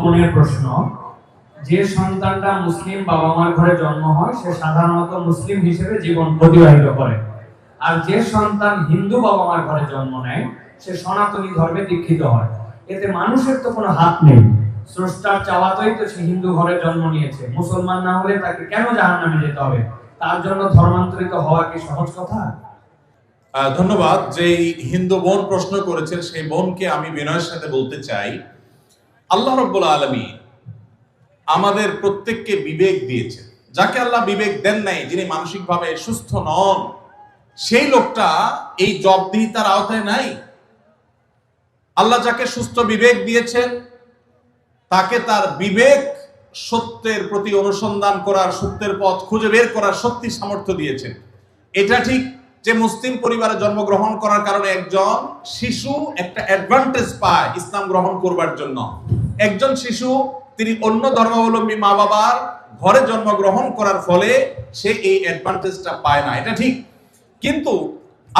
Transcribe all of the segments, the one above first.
বোনের প্রশ্ন, যে সন্তানটা মুসলিম বাবা মার ঘরে জন্ম হয় সে সাধারণত মুসলিম হিসেবে জীবন অতিবাহিত করে, আর যে সন্তান হিন্দু বাবা মার ঘরে জন্ম নেয় সে সনাতনী ধর্মে দীক্ষিত হয়। এতে মানুষের তো কোনো হাত নেই, স্রষ্টার চাওয়াতেই তো সে হিন্দু ঘরে জন্ম নিয়েছে। মুসলমান না হলে তাকে কেন জাহান্নামে যেতে হবে? তার জন্য ধর্মান্তরিত হওয়া কি সহজ কথা? ধন্যবাদ। যে হিন্দু বোন প্রশ্ন করেছেন সেই বোনকে আমি বিনয়ের সাথে বলতে চাই, আল্লাহ রাব্বুল আলামিন আমাদের প্রত্যেককে বিবেক দিয়েছেন। যাকে আল্লাহ বিবেক দেন নাই, যিনি মানসিকভাবে সুস্থ নন, সেই লোকটা এই জবাবদিহিতার আওতায় নাই। আল্লাহ যাকে সুস্থ বিবেক দিয়েছেন তাকে তার বিবেক সত্যের প্রতি অনুসন্ধান করার, সত্যের পথ খুঁজে বের করার শক্তি সামর্থ্য দিয়েছেন। এটা ঠিক যে মুসলিম পরিবারে জন্মগ্রহণ করার কারণে একজন শিশু একটা অ্যাডভান্টেজ পায় ইসলাম গ্রহণ করবার জন্য। একজন শিশু তিনি অন্য ধর্মাবলম্বী মা বাবার ঘরে জন্মগ্রহণ করার ফলে সে এই অ্যাডভান্টেজটা পায় না, এটা ঠিক। কিন্তু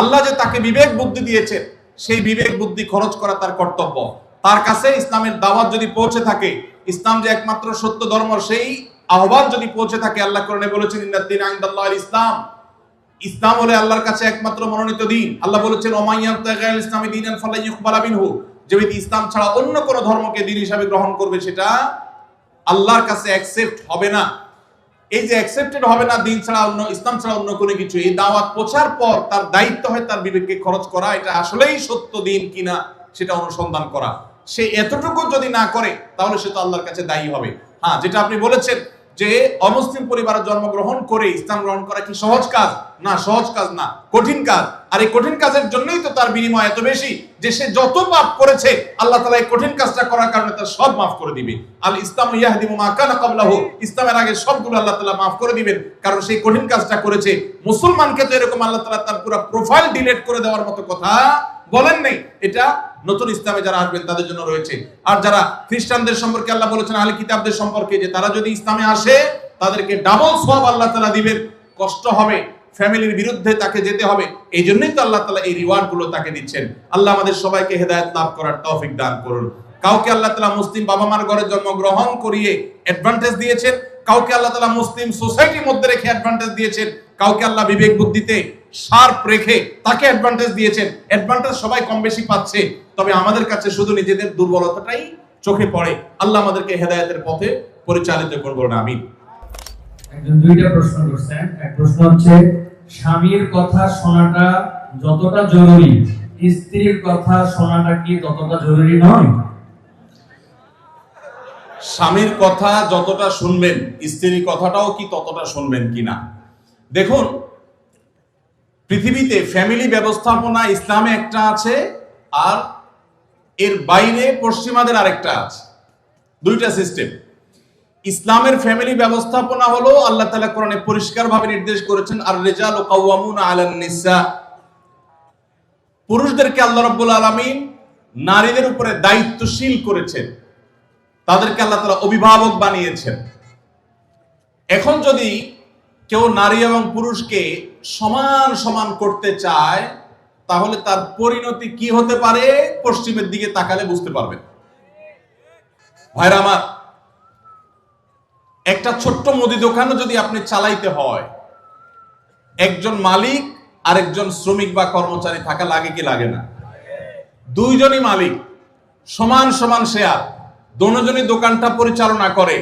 আল্লাহ যে তাকে বিবেক বুদ্ধি দিয়েছেন, সেই বিবেক বুদ্ধি খরচ করা তার কর্তব্য। তার কাছে ইসলামের দাওয়াত যদি পৌঁছে থাকে, ইসলাম যে একমাত্র সত্য ধর্ম, সেই আহ্বান যদি পৌঁছে থাকে, আল্লাহ কোরআনে বলেছেন ইন্নাদ-দীনা ইনদাল্লাহিল ইসলাম, ইসলাম হলো আল্লাহর কাছে একমাত্র মনোনীত দিন। আল্লাহ বলেছেন ওমান ইয়াবতাগি গায়রাল ইসলামি দীনান ফালান ইউকবালা মিনহু, যে ব্যক্তি ইসলাম ছাড়া অন্য কোনো ধর্মকে দ্বীন হিসাবে গ্রহণ করবে সেটা আল্লাহর কাছে অ্যাকসেপ্ট হবে না। এই যে অ্যাকসেপ্টেড হবে না দিন ছাড়া অন্য, ইসলাম ছাড়া অন্য কোনো কিছু, এই দাওয়াত পৌঁছার পর তার দায়িত্ব হয় তার বিবেককে খরচ করা, এটা আসলেই সত্য দিন কিনা সেটা অনুসন্ধান করা। সে এতটুকু যদি না করে তাহলে সে তো আল্লাহর কাছে দায়ী হবে। হ্যাঁ, যেটা আপনি বলেছেন যে অমুসলিম পরিবারে জন্মগ্রহণ করে ইসলাম গ্রহণ করা কি সহজ কাজ? না, সহজ কাজ না, কঠিন কাজ। আর এই কঠিন কাজের জন্যই তো তার বিনিময় এত বেশি যে সে যত পাপ করেছে আল্লাহ তাআলা এই কঠিন কাজটা করার কারণে তার সব মাফ করে দিবে। আল ইসলামু ইয়াহদিমু মা কানা ক্বাবলাহু, ইসলামের আগে সবগুলো আল্লাহ তাআলা মাফ করে দিবেন, কারণ সেই কঠিন কাজটা করেছে। মুসলমানকে তো এরকম আল্লাহ তাআলা তার পুরো প্রোফাইল ডিলিট করে দেওয়ার মতো কথা বলেন নাই। এটা নতুন ইসলামে যারা আসবেন তাদের জন্য রয়েছে। আর যারা খ্রিস্টানদের সম্পর্কে আল্লাহ বলেছেন আহলে কিতাবদের সম্পর্কে যে তারা যদি ইসলামে আসে তাদেরকে ডাবল সওয়াব আল্লাহ তাআলা দিবেন, কষ্ট হবে, ফ্যামিলির বিরুদ্ধে তাকে যেতে হবে। এই জন্যই তো আল্লাহ তাআলা এই রিওয়ার্ড গুলো তাকে দিচ্ছেন। আল্লাহ আমাদের সবাইকে হেদায়েত লাভ করার তৌফিক দান করুন। কাউকে আল্লাহ তাআলা মুসলিম বাবা মার ঘরে জন্মগ্রহণ করিয়ে অ্যাডভান্টেজ দিয়েছেন, কাউকে আল্লাহ তাআলা মুসলিম সোসাইটির মধ্যে রেখে অ্যাডভান্টেজ দিয়েছেন, কাউকে আল্লাহ বিবেক বুদ্ধিতে শার্প রেখে তাকে অ্যাডভান্টেজ দিয়েছেন। অ্যাডভান্টেজ সবাই কম বেশি পাচ্ছে, তবে আমাদের কাছে শুধু নিজেদের দুর্বলতাটাই চোখে পড়ে। আল্লাহ আমাদেরকে হেদায়েতের পথে পরিচালিত করবেন, আমিন। একজন দুইটা প্রশ্ন করছেন। এক প্রশ্ন হচ্ছে, স্বামীর কথা শোনাটা যতটা জরুরি স্ত্রীর কথা শোনাটা কি ততটা জরুরি নয়? স্বামীর কথা যতটা শুনবেন স্ত্রীর কথাটাও কি ততটা শুনবেন কিনা? দেখুন, পৃথিবীতে ফ্যামিলি ব্যবস্থাপনা ইসলামে একটা আছে, আর এর বাইরে পশ্চিমাদের আরেকটা আছে। দুইটা সিস্টেম। ইসলামের ফ্যামিলি ব্যবস্থাপনা হলো আল্লাহ তাআলা কোরআনে পরিষ্কারভাবে নির্দেশ করেছেন আর রিজালু কাওয়ামুনা আলান নিসা, পুরুষদেরকে আল্লাহ রাব্বুল আলামিন নারীদের উপরে দায়িত্বশীল করেছেন, তাদেরকে আল্লাহ তাআলা অভিভাবক বানিয়েছেন। এখন যদি কেউ নারী এবং পুরুষকে সমান সমান করতে চায় তাহলে তার পরিণতি কি হতে পারে পশ্চিমের দিকে তাকালে বুঝতে পারবেন। ভাইরা আমার, একটা ছোট্ট মুদি দোকানও যদি আপনি চালাইতে হয়, একজন মালিক আর একজন শ্রমিক বা কর্মচারী থাকা লাগে কি লাগে না? দুইজনই মালিক, সমান সমান শেয়ার, দুজনই দোকানটা পরিচালনা করে,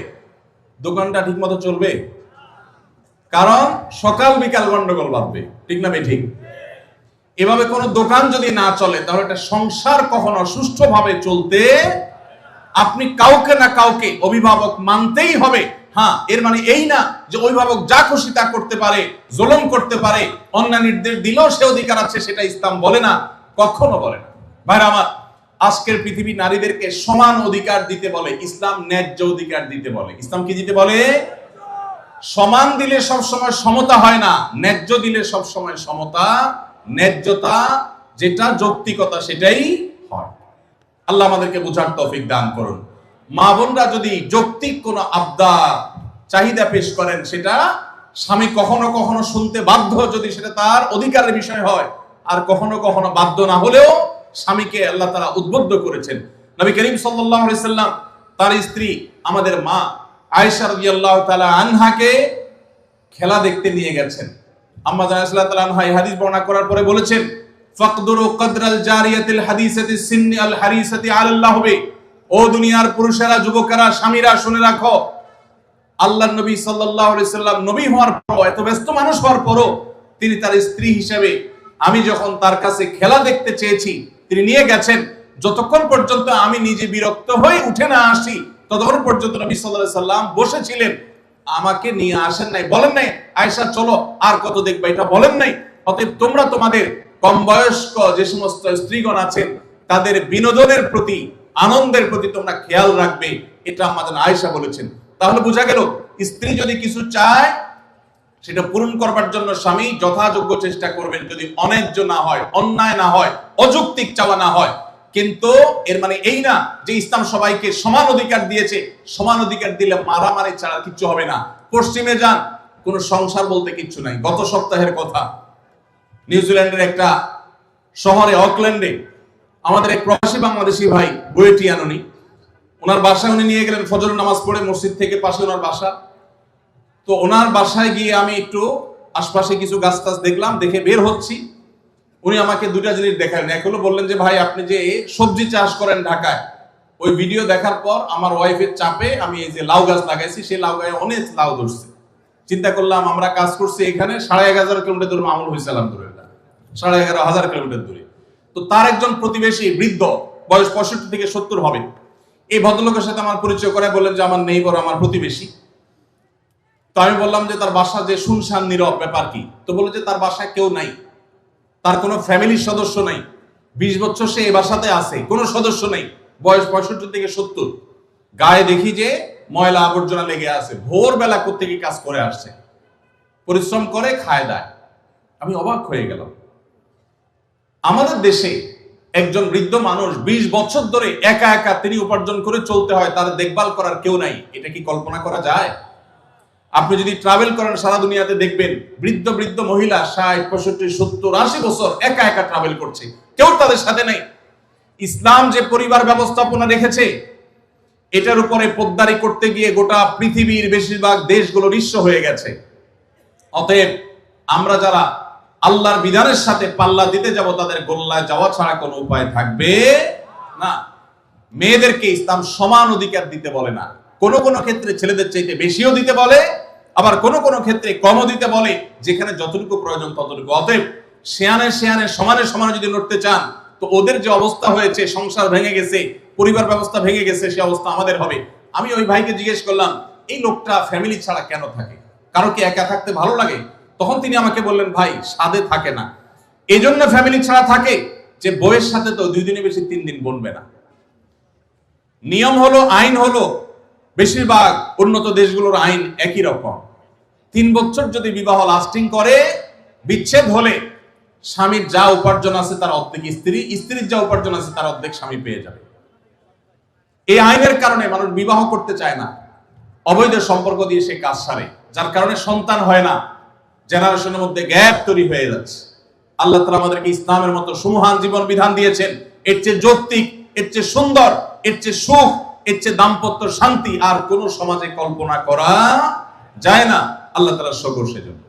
দোকানটা ঠিক মতো চলবে? কারণ সকাল বিকাল গন্ডগোল বাঁধবে, ঠিক না ঠিক? এভাবে কোনো দোকান যদি না চলে তাহলে একটা সংসার কখনো সুষ্ঠুভাবে চলতে আপনি কাউকে না কাউকে অভিভাবক মানতেই হবে। হ্যাঁ, এর মানে এই না যে অভিভাবক যা খুশি তা করতে পারে, জুলুম করতে পারে, অন্যায় নির্দেশ দিলেও সে অধিকার আছে, সেটা ইসলাম বলে না, কখনো বলে না। ভাইরা আমার, আজকের পৃথিবী নারীদেরকে সমান অধিকার দিতে বলে, ইসলাম ন্যায্য অধিকার দিতে বলে। ইসলাম কি দিতে বলে? সমান দিলে সবসময় সমতা হয় না, ন্যায্য দিলে সবসময় সমতা, ন্যায্যতা যেটা যৌক্তিকতা সেটাই হয়। আল্লাহ আমাদেরকে বুঝার তৌফিক দান করুন। মা বোনরা যদি যৌক্তিক কোনো আবদার চাহিদা পেশ করেন, সেটা স্বামী কখনো কখনো শুনতে বাধ্য যদি সেটা তার অধিকারের বিষয় হয়, আর কখনো কখনো বাধ্য না হলেও স্বামীকে আল্লাহ তাআলা উদ্বুদ্ধ করেছেন। নবী করিম সাল্লাল্লাহু আলাইহি সাল্লাম তার স্ত্রী আমাদের মা আয়েশা রাদিয়াল্লাহু তাআলা আনহাকে খেলা দেখতে নিয়ে গেছেন। আম্মা জান রাদিয়াল্লাহু তাআলা আনহা এই হাদিস বর্ণনা করার পরে বলেছেন, ফাকদুরু কদরাল জারিয়াতিল হাদিসাতি সিন্নি আল হারিসাতি আলাল্লাহ বে। ও দুনিয়ার পুরুষেরা, যুবকেরা, স্বামীরা, শুনে রাখো, আল্লাহর নবী সাল্লাল্লাহু আলাইহি সাল্লাম নবী হওয়ার পর, এত ব্যস্ত মানুষ হওয়ার পরও তিনি তার স্ত্রী হিসেবে আমি যখন তার কাছে খেলা দেখতে চেয়েছি তিনি নিয়ে গেছেন। যতক্ষণ পর্যন্ত আমি নিজে বিরক্ত হয়ে উঠে না আসি ততক্ষণ পর্যন্ত নবী সাল্লাল্লাহু আলাইহি সাল্লাম বসেছিলেন, আমাকে নিয়ে আসেন নাই, বলেন নাই আয়েশা চলো আর কত দেখবা, এটা বলেন নাই। অতএব তোমরা তোমাদের কম বয়স্ক যে সমস্ত স্ত্রীগণ আছেন তাদের বিনোদনের প্রতি, আনন্দের প্রতি তোমরা খেয়াল রাখবে, এটা আমাদের আয়েশা বলেছেন। তাহলে বোঝা গেল স্ত্রী যদি কিছু চায় সেটা পূরণ করবার জন্য স্বামী যথাযোগ্য চেষ্টা করবেন, যদি অন্যায্য না হয়, অন্যায় না হয়, অযৌক্তিক চাওয়া না হয়। কিন্তু এর মানে এই না যে ইসলাম সবাইকে সমান অধিকার দিয়েছে, সমান অধিকার দিলে মারামারি ছাড়া কিচ্ছু হবে না। পশ্চিমে যান, কোনো সংসার বলতে কিচ্ছু নাই। গত সপ্তাহের কথা, নিউজিল্যান্ডের একটা শহরে অকল্যান্ডে আমাদের এক প্রবাসী বাংলাদেশি ভাই বুয়েটি আনুনি, ওনার বাসায় উনি নিয়ে গেলেন ফজরের নামাজ পড়ে, মসজিদ থেকে পাশে ওনার বাসা। তো ওনার বাসায় গিয়ে আমি একটু আশপাশে কিছু গাছ টাছ দেখলাম, দেখে বের হচ্ছি। উনি আমাকে দুটা জিনিস দেখালেন। এক হলো বললেন যে ভাই আপনি যে সবজি চাষ করেন ঢাকায়, ওই ভিডিও দেখার পর আমার ওয়াইফের চাপে আমি এই যে লাউ গাছ লাগাইছি, সেই লাউ গায়ে অনেক লাউ ধরছে। চিন্তা করলাম আমরা কাজ করছি এখানে 11,500 কিলোমিটার দূরে মামুল হয়েছিলাম দূরে, 11,500 কিলোমিটার দূরে। তো তার একজন প্রতিবেশী বৃদ্ধ, বয়স 65 থেকে 70 হবে, এই ভদ্রলোকের সাথে আমার পরিচয় করে বললেন যে আমার নেইবার, আমার প্রতিবেশী। তো আমি বললাম যে তার বাসা যে শুনশান নীরব, ব্যাপার কি? তো বলল যে তার বাসায় কেউ নাই, তার কোনো ফ্যামিলির সদস্য নাই, 20 বছর সে এই বাসাতে আছে, কোনো সদস্য নেই, বয়স 65 থেকে 70। গায়ে দেখি যে ময়লা আবর্জনা লেগে আছে, ভোরবেলা কোত্থেকে কাজ করে আসছে, পরিশ্রম করে খায় দায়। আমি অবাক হয়ে গেলাম। আমাদের দেশে একজন বৃদ্ধ মানুষ 20 বছর ধরে একা একা তিনি উপার্জন করে চলতে হয়, তার দেখভাল করার কেউ নাই। এটা কি কল্পনা করা যায়? আপনি যদি ট্রাভেল করেন সারা দুনিয়াতে দেখবেন বৃদ্ধ বৃদ্ধ মহিলা 60, 65, 70, 80 বছর একা একা ট্রাভেল করছে, কেউ তাদের সাথে নাই। ইসলাম যে পরিবার ব্যবস্থাপনা রেখেছে এটার উপরে পোদ্দারি করতে গিয়ে গোটা পৃথিবীর বেশিরভাগ দেশগুলো নিঃস্ব হয়ে গেছে। অতএব আমরা যারা আল্লাহর বিধানের সাথে পাল্লা দিতে যাব তাদের গোল্লায় যাওয়া ছাড়া কোনো উপায় থাকবে না। মেয়েদেরকে ইসলাম সমান অধিকার দিতে বলে না, কোনো কোনো ক্ষেত্রে ছেলেদের চাইতে বেশিও দিতে বলে, আবার কোনো কোনো ক্ষেত্রে কমও দিতে বলে, যেখানে যতটুকু প্রয়োজন ততটুকু। অতএব শেয়ানে শেয়ানে সমানে সমানে যদি লড়তে চান তো ওদের যে অবস্থা হয়েছে, সংসার ভেঙে গেছে, পরিবার ব্যবস্থা ভেঙে গেছে, সে অবস্থা আমাদের হবে। আমি ওই ভাইকে জিজ্ঞেস করলাম এই লোকটা ফ্যামিলি ছাড়া কেন থাকে, কারো কি একা থাকতে ভালো লাগে? তখন তিনি আমাকে বললেন ভাই সাধে থাকে না, এই জন্য ফ্যামিলি ছাড়া থাকে যে বউয়ের সাথে তো 2 দিনে বেশি 3 দিন বনবে না। নিয়ম হলো, আইন হলো, বেশিরভাগ উন্নত দেশগুলোর আইন একই রকম। 3 বছর যদি বিবাহ লাস্টিং করে, বিচ্ছেদ হলে স্বামীর যা উপার্জন আছে তার অর্ধেক স্ত্রী, স্ত্রীর যা উপার্জন আছে তার অর্ধেক স্বামী পেয়ে যাবে। এই আইনের কারণে মানুষ বিবাহ করতে চায় না, অবৈধ সম্পর্ক দিয়ে সে কাজ সারে, যার কারণে সন্তান হয় না, জেনারেশনের মধ্যে গ্যাপ তৈরি হয়ে যাচ্ছে। আল্লাহ তাআলা আমাদেরকে ইসলামের মতো সুমহান জীবন বিধান দিয়েছেন, এর চেয়ে যৌক্তিক, এর চেয়ে সুন্দর, এর চেয়ে সুখ, এর চেয়ে দাম্পত্য শান্তি আর কোন সমাজে কল্পনা করা যায় না। আল্লাহ তাআলা শুকর সেজন্য।